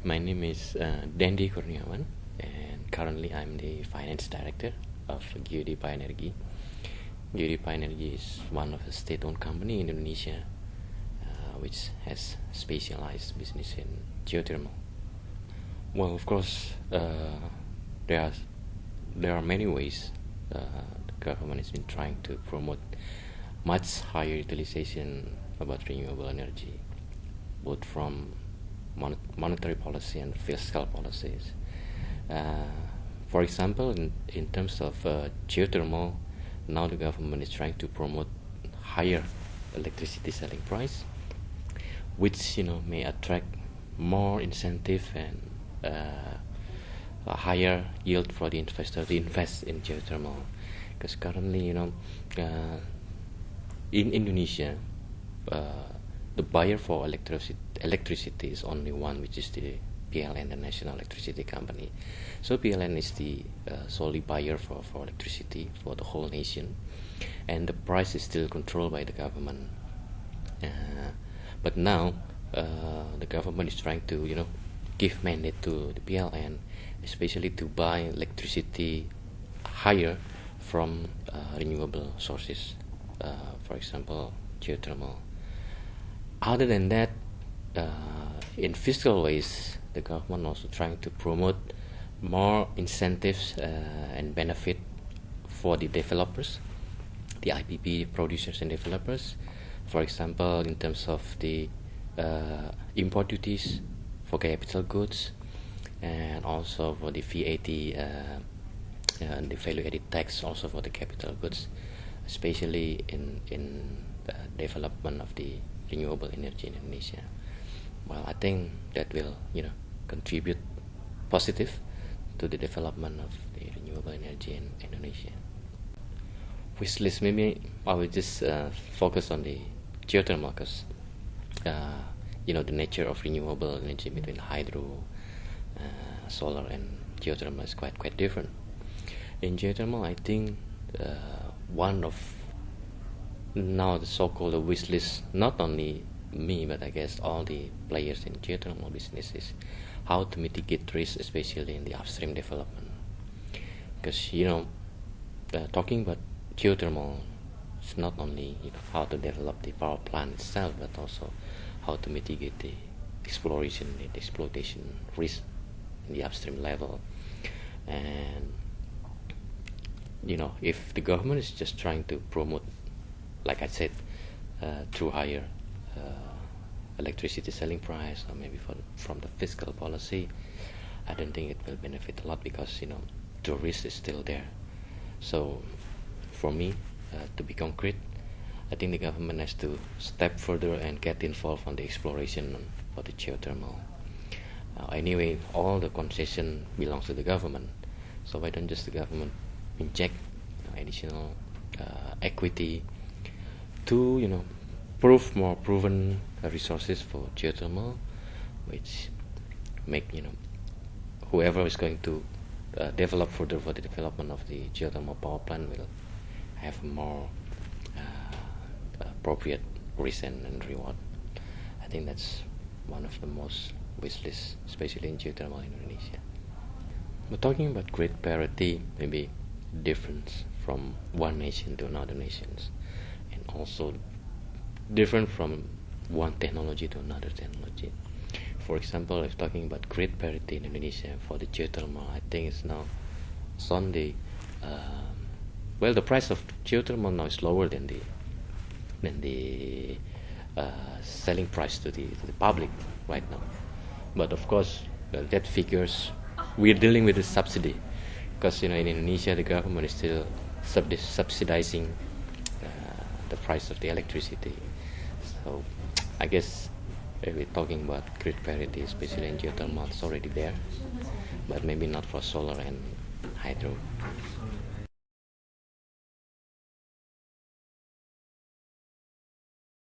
My name is Dendy and currently I'm the finance director of Geodipa Energy. Geodipa Energy is one of the state-owned company in Indonesia, which has specialized business in geothermal. Well, of course, there are many ways the government has been trying to promote much higher utilization about renewable energy, both from monetary policy and fiscal policies. For example, in terms of geothermal, now the government is trying to promote higher electricity selling price, which may attract more incentive and a higher yield for the investor to invest in geothermal. Because currently, in Indonesia, the buyer for electricity is only one, which is the PLN, the National Electricity Company. So PLN is the solely buyer for electricity for the whole nation, and the price is still controlled by the government. But now the government is trying to give mandate to the PLN, especially to buy electricity higher from renewable sources, for example geothermal. Other than that, in fiscal ways, the government also trying to promote more incentives and benefit for the developers, the IPP producers and developers. For example, in terms of the import duties for capital goods, and also for the VAT and the value-added tax also for the capital goods, especially in the development of the renewable energy in Indonesia. Well, I think that will contribute positive to the development of the renewable energy in Indonesia. Wish list, maybe I will just focus on the geothermal, because the nature of renewable energy between hydro, solar and geothermal is quite different. In geothermal, I think one of now the so-called wish list, not only me but I guess all the players in geothermal business, is how to mitigate risk, especially in the upstream development. Because talking about geothermal, it's not only how to develop the power plant itself, but also how to mitigate the exploration and exploitation risk in the upstream level. And if the government is just trying to promote, like I said, through higher electricity selling price, or maybe from the fiscal policy, I don't think it will benefit a lot, because the risk is still there. So for me, to be concrete, I think the government has to step further and get involved on the exploration for the geothermal. Anyway, all the concession belongs to the government, so why don't just the government inject additional equity to more proven resources for geothermal, which make whoever is going to develop further for the development of the geothermal power plant will have more appropriate risk and reward. I think that's one of the most wish lists, especially in geothermal in Indonesia. But talking about grid parity, maybe difference from one nation to another nations, and also different from one technology to another technology. For example, if talking about grid parity in Indonesia for the geothermal, I think it's on the the price of geothermal now is lower than the selling price to the public right now. But of course, that figures, we're dealing with a subsidy, because in Indonesia the government is still subsidizing the price of the electricity. So I guess if we're talking about grid parity, especially in geothermal, it's already there, but maybe not for solar and hydro.